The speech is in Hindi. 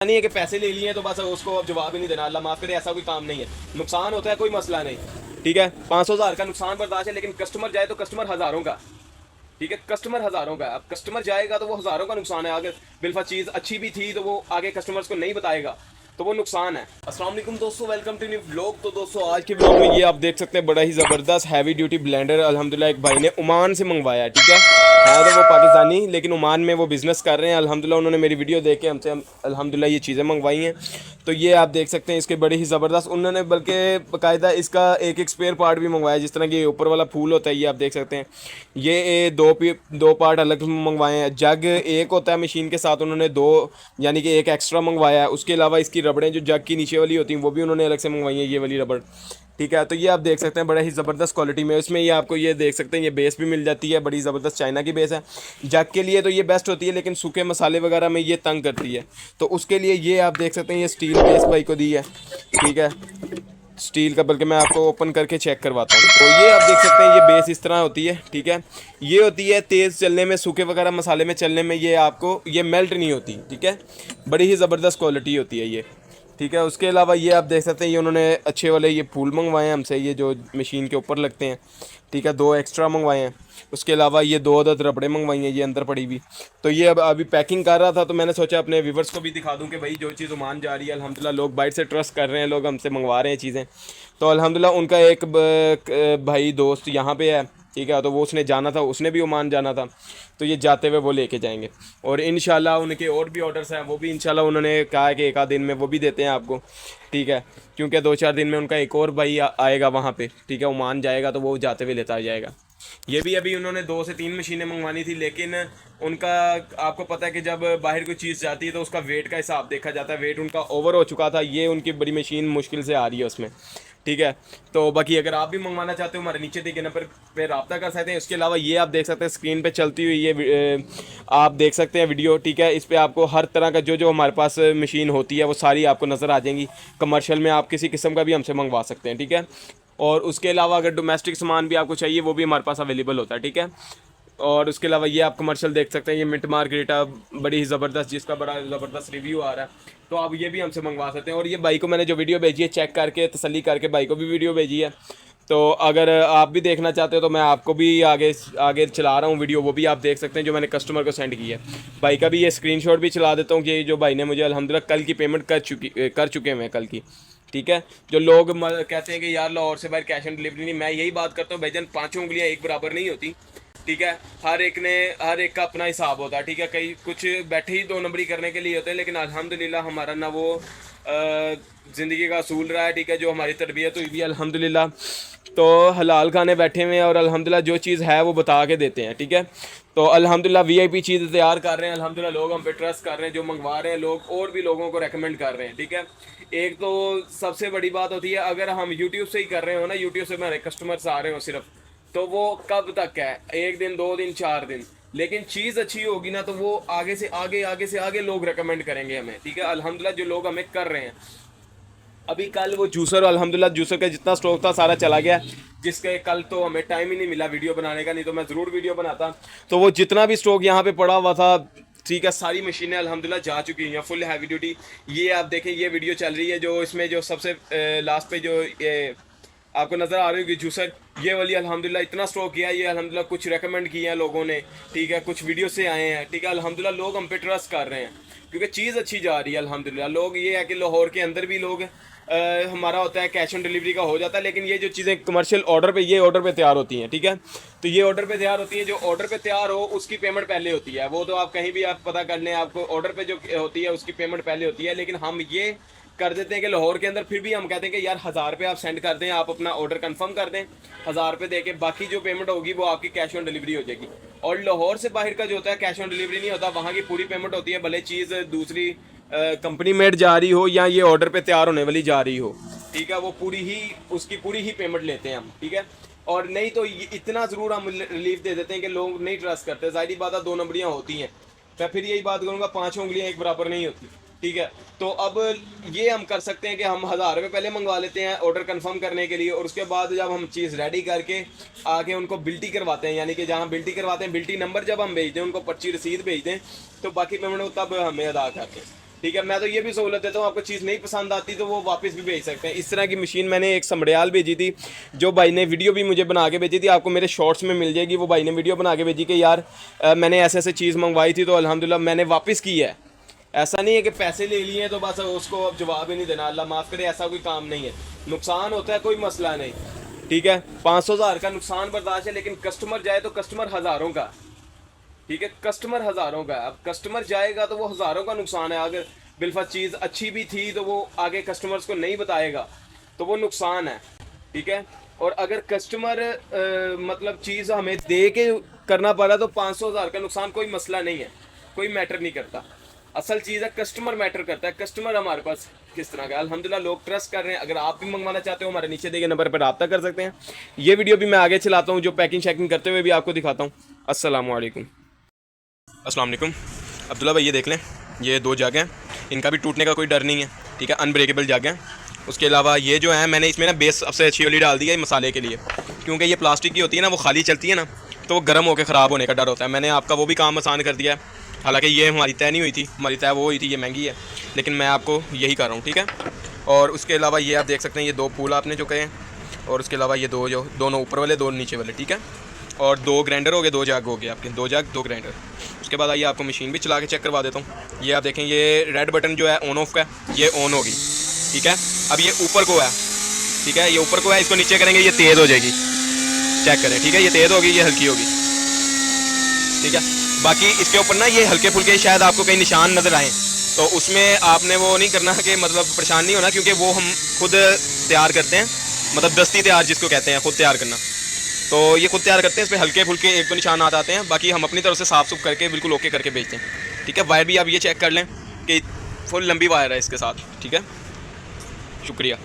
नहीं है कि पैसे ले लिए तो बस उसको अब जवाब ही नहीं देना, अल्लाह माफ़ करे, ऐसा कोई काम नहीं है। नुकसान होता है कोई मसला नहीं, ठीक है, 500,000 का नुकसान बर्दाश्त है, लेकिन कस्टमर जाए तो कस्टमर हज़ारों का, ठीक है, कस्टमर हज़ारों का। अब कस्टमर जाएगा तो वो हज़ारों का नुकसान है। अगर बिलफा चीज़ अच्छी भी थी तो वो आगे कस्टमर्स को नहीं बताएगा तो वो नुकसान है। अस्सलाम वालेकुम दोस्तों, वेलकम टू न्यू व्लॉग। तो दोस्तों आज के व्लॉग में ये आप देख सकते हैं बड़ा ही ज़बरदस्त हैवी ड्यूटी ब्लेंडर अल्हम्दुलिल्लाह एक भाई ने ओमान से मंगवाया है, ठीक है तो वो पाकिस्तानी लेकिन ओमान में वो बिज़नेस कर रहे हैं अल्हम्दुलिल्लाह। उन्होंने मेरी वीडियो देख के हमसे अल्हम्दुलिल्लाह ये चीज़ें मंगवाई हैं। तो ये आप देख सकते हैं इसके बड़े ही ज़बरदस्त, उन्होंने बल्कि बाकायदा इसका एक एक स्पेयर पार्ट भी मंगवाया, जिस तरह कि ऊपर वाला फूल होता है ये आप देख सकते हैं। ये दो पार्ट अलग मंगवाए हैं। जग एक होता है मशीन के साथ, उन्होंने दो यानी कि एक एक्स्ट्रा मंगवाया है। उसके अलावा इसकी रबड़ें जो जग की नीचे वाली होती हैं वो भी उन्होंने अलग से मंगवाई हैं, ये वाली रबड़, ठीक है। तो ये आप देख सकते हैं बड़ा ही ज़बरदस्त क्वालिटी में। इसमें ये आपको ये देख सकते हैं ये बेस भी मिल जाती है, बड़ी ज़बरदस्त चाइना की बेस है। जग के लिए तो ये बेस्ट होती है, लेकिन सूखे मसाले वगैरह में ये तंग करती है, तो उसके लिए ये आप देख सकते हैं ये स्टील बेस भाई को दी है, ठीक है, स्टील का। बल्कि मैं आपको ओपन करके चेक करवाता हूँ। तो ये आप देख सकते हैं ये बेस इस तरह होती है, ठीक है। ये होती है तेज़ चलने में, सूखे वगैरह मसाले में चलने में ये आपको ये मेल्ट नहीं होती, ठीक है। बड़ी ही ज़बरदस्त क्वालिटी होती है ये, ठीक है। उसके अलावा ये आप देख सकते हैं ये उन्होंने अच्छे वाले ये फूल मंगवाए हैं हमसे, ये जो मशीन के ऊपर लगते हैं, ठीक है, दो एक्स्ट्रा मंगवाए हैं। उसके अलावा ये दो अदद रबड़े मंगवाई हैं ये अंदर पड़ी हुई। तो ये अब अभी पैकिंग कर रहा था तो मैंने सोचा अपने व्यूवर्स को भी दिखा दूं कि भाई जो चीज़ ओमान जा रही है अल्हम्दुलिल्लाह लोग बाइट से ट्रस्ट कर रहे हैं, लोग हमसे मंगवा रहे हैं चीज़ें। तो अल्हम्दुलिल्लाह उनका एक भाई दोस्त यहाँ पे है, ठीक है, तो वो उसने जाना था, उसने भी ओमान जाना था, तो ये जाते हुए वो लेके जाएंगे। और इंशाल्लाह उनके और भी ऑर्डर्स हैं, वो भी इंशाल्लाह उन्होंने कहा है कि एक आध दिन में वो भी देते हैं आपको, ठीक है, क्योंकि 2-4 दिन में उनका एक और भाई आएगा वहाँ पे, ठीक है, ओमान जाएगा तो वो जाते हुए लेता जाएगा। ये भी अभी उन्होंने 2 से 3 मशीनें मंगवानी थी, लेकिन उनका आपको पता है कि जब बाहर कोई चीज़ जाती है तो उसका वेट का हिसाब देखा जाता है, वेट उनका ओवर हो चुका था, ये उनकी बड़ी मशीन मुश्किल से आ रही है उसमें, ठीक है। तो बाकी अगर आप भी मंगवाना चाहते हो हमारे नीचे दिए नंबर पे रब्ता कर सकते हैं। उसके अलावा ये आप देख सकते हैं स्क्रीन पे चलती हुई ये आप देख सकते हैं वीडियो, ठीक है। इस पर आपको हर तरह का जो जो हमारे पास मशीन होती है वो सारी आपको नज़र आ जाएंगी। कमर्शियल में आप किसी किस्म का भी हमसे मंगवा सकते हैं, ठीक है। और उसके अलावा अगर डोमेस्टिक सामान भी आपको चाहिए वो भी हमारे पास अवेलेबल होता है, ठीक है। और उसके अलावा ये आप कमर्शियल देख सकते हैं, ये मिंट मार्गरीटा बड़ी ही ज़बरदस्त, जिसका बड़ा ज़बरदस्त रिव्यू आ रहा है, तो आप ये भी हमसे मंगवा सकते हैं। और ये भाई को मैंने जो वीडियो भेजी है चेक करके तसल्ली करके भाई को भी वीडियो भेजी है, तो अगर आप भी देखना चाहते हो तो मैं आपको भी आगे आगे चला रहा हूँ वीडियो, वो भी आप देख सकते हैं जो मैंने कस्टमर को सेंड की है। भाई का भी ये स्क्रीनशॉट भी चला देता हूँ कि जो भाई ने मुझे अल्हम्दुलिल्लाह कल की पेमेंट कर चुके हैं कल की, ठीक है। जो लोग कहते हैं कि यार लाहौर से बाहर कैश ऑन डिलीवरी नहीं, मैं यही बात करता हूँ भाईजान, पाँचों उंगलियाँ एक बराबर नहीं होती, ठीक है। हर एक का अपना हिसाब होता है, ठीक है। कई कुछ बैठे ही 2 नंबरी करने के लिए होते हैं, लेकिन अल्हम्दुलिल्लाह हमारा ना वो ज़िंदगी का असूल रहा है, ठीक है, जो हमारी तरबियत हुई भी अल्हम्दुलिल्लाह। तो हलाल खाने बैठे हुए हैं और अल्हम्दुलिल्लाह जो चीज़ है वो बता के देते हैं, ठीक है। तो अल्हम्दुलिल्लाह वीआईपी चीज़ तैयार कर रहे हैं अल्हम्दुलिल्लाह, लोग हम पे ट्रस्ट कर रहे हैं, जो मंगवा रहे हैं लोग और भी लोगों को रेकमेंड कर रहे हैं, ठीक है। एक तो सबसे बड़ी बात होती है अगर हम यूट्यूब से ही कर रहे हो ना, यूट्यूब से हमारे कस्टमर्स आ रहे हो सिर्फ, तो वो कब तक है, 1 दिन 2 दिन 4 दिन, लेकिन चीज़ अच्छी होगी ना तो वो आगे से आगे लोग रेकमेंड करेंगे हमें, ठीक है। अल्हम्दुलिल्लाह जो लोग हमें कर रहे हैं, अभी कल वो जूसर अल्हम्दुलिल्लाह जूसर का जितना स्टॉक था सारा चला गया, जिसके कल तो हमें टाइम ही नहीं मिला वीडियो बनाने का, नहीं तो मैं ज़रूर वीडियो बनाता। तो वो जितना भी स्टॉक यहाँ पे पड़ा हुआ था, ठीक है, सारी मशीनें अल्हम्दुलिल्लाह जा चुकी हैं फुल हैवी ड्यूटी। ये आप देखें ये वीडियो चल रही है जो इसमें जो सबसे लास्ट पे जो ये आपको नज़र आ रही होगी जूसर, ये वाली अल्हम्दुलिल्लाह इतना स्टॉक किया, ये अल्हम्दुलिल्लाह कुछ रेकमेंड किए हैं लोगों ने, ठीक है, कुछ वीडियो से आए हैं, ठीक है। अल्हम्दुलिल्लाह लोग हम पे ट्रस्ट कर रहे हैं क्योंकि चीज़ अच्छी जा रही है अल्हम्दुलिल्लाह। लोग ये है कि लाहौर के अंदर भी लोग हमारा होता है कैश ऑन डिलीवरी का हो जाता है, लेकिन ये जो चीज़ें कमर्शियल ऑर्डर पे ये ऑर्डर पे तैयार होती हैं, ठीक है। तो ये ऑर्डर पे तैयार होती है, जो ऑर्डर पे तैयार हो उसकी पेमेंट पहले होती है, वो तो आप कहीं भी आप पता कर लें, आपको ऑर्डर पे जो होती है उसकी पेमेंट पहले होती है। लेकिन हम ये कर देते हैं कि लाहौर के अंदर फिर भी हम कहते हैं कि यार 1000 रुपये आप सेंड कर दें, आप अपना ऑर्डर कंफर्म कर दें, 1000 रुपये दे के बाकी जो पेमेंट होगी वो आपकी कैश ऑन डिलीवरी हो जाएगी। और लाहौर से बाहर का जो होता है कैश ऑन डिलीवरी नहीं होता, वहाँ की पूरी पेमेंट होती है, भले चीज़ दूसरी कंपनी मेड जा रही हो या ये ऑर्डर पे तैयार होने वाली जा रही हो, ठीक है, वो उसकी पूरी ही पेमेंट लेते हैं हम, ठीक है। और नहीं तो इतना ज़रूर हम रिलीफ दे देते हैं कि लोग नहीं ट्रस्ट करते, ज़ाहिर बात है 2 नंबरियाँ होती हैं, मैं फिर यही बात करूँगा 5 उंगलियाँ एक बराबर नहीं होती, ठीक है। तो अब ये हम कर सकते हैं कि हम 1000 रुपये पहले मंगवा लेते हैं ऑर्डर कंफर्म करने के लिए, और उसके बाद जब हम चीज़ रेडी करके आगे उनको बिल्टी करवाते हैं, यानी कि जहाँ बिल्टी करवाते हैं बिल्टी नंबर जब हम भेज दें, उनको पर्ची रसीद भेज दें, तो बाकी पेमेंट तब हमें अदा करते हैं, ठीक है। मैं तो ये भी सहूलत देता हूँ, आपको चीज़ नहीं पसंद आती तो वो वापस भी भेज सकते हैं। इस तरह की मशीन मैंने एक समड़ियाल भेजी थी, जो भाई ने वीडियो भी मुझे बना के भेजी थी, आपको मेरे शॉर्ट्स में मिल जाएगी। वो भाई ने वीडियो बना के भेजी कि यार मैंने ऐसे ऐसे चीज़ मंगवाई थी तो अल्हम्दुलिल्लाह मैंने वापस की है। ऐसा नहीं है कि पैसे ले लिए तो बस उसको अब जवाब ही नहीं देना, अल्लाह माफ़ करे, ऐसा कोई काम नहीं है। नुकसान होता है, कोई मसला नहीं, ठीक है। 500,000 का नुकसान बर्दाश्त है, लेकिन कस्टमर जाए तो कस्टमर हज़ारों का, ठीक है। कस्टमर हज़ारों का, अब कस्टमर जाएगा तो वो हज़ारों का नुकसान है। अगर बिलफा चीज़ अच्छी भी थी तो वो आगे कस्टमर्स को नहीं बताएगा तो वो नुकसान है, ठीक है। और अगर कस्टमर मतलब चीज़ हमें दे के करना पड़ा तो 500,000 का नुकसान कोई मसला नहीं है, कोई मैटर नहीं करता। असल चीज़ है कस्टमर मैटर करता है, कस्टमर हमारे पास किस तरह का। अल्हम्दुलिल्लाह लोग ट्रस्ट कर रहे हैं। अगर आप भी मंगवाना चाहते हो हमारे नीचे दिए गए नंबर पर रब्ता कर सकते हैं। ये वीडियो भी मैं आगे चलाता हूँ, जो पैकिंग शैकिंग करते हुए भी आपको दिखाता हूँ। अस्सलामु अलैकुम। अस्सलाम वालेकुम। अब्दुल्ला भाई ये देख लें, ये 2 जग हैं, इनका भी टूटने का कोई डर नहीं है, ठीक है। अनब्रेकेबल जग हैं। उसके अलावा ये जो है मैंने इसमें ना बेस सबसे अच्छी वाली डाल दी है मसाले के लिए, क्योंकि ये प्लास्टिक की होती है ना, वो खाली चलती है ना तो वो गर्म होकर ख़राब होने का डर होता है। मैंने आपका वो भी काम आसान कर दिया है। हालांकि ये हमारी तय नहीं हुई थी, हमारी तय वो हुई थी, ये महंगी है, लेकिन मैं आपको यही कर रहा हूँ, ठीक है। और उसके अलावा ये आप देख सकते हैं, ये 2 पूल आपने जो कहे हैं, और उसके अलावा ये 2 जो दोनों ऊपर वाले 2 नीचे वाले, ठीक है। और 2 ग्राइंडर हो गए, 2 जग हो गए आपके, 2 जग 2 ग्राइंडर। उसके बाद आइए आपको मशीन भी चला के चेक करवा देता हूँ। ये आप देखें, ये रेड बटन जो है ऑन ऑफ का, ये ऑन होगी, ठीक है। अब ये ऊपर को है, ठीक है, ये ऊपर को है, इसको नीचे करेंगे ये तेज़ हो जाएगी, चेक करें, ठीक है। ये तेज़ होगी, ये हल्की होगी, ठीक है। बाकी इसके ऊपर ना ये हल्के फुल्के शायद आपको कहीं निशान नज़र आए, तो उसमें आपने वो नहीं करना कि मतलब परेशान नहीं होना, क्योंकि वो हम खुद तैयार करते हैं, मतलब दस्ती तैयार जिसको कहते हैं, खुद तैयार करना। तो ये खुद तैयार करते हैं, इस पर हल्के फुल्के 1-2 निशान आ जाते हैं, बाकी हम अपनी तरफ से साफ़ सुफ करके बिल्कुल ओके करके बेचते हैं, ठीक है। वायर भी आप ये चेक कर लें कि फुल लंबी वायर है इसके साथ, ठीक है। शुक्रिया।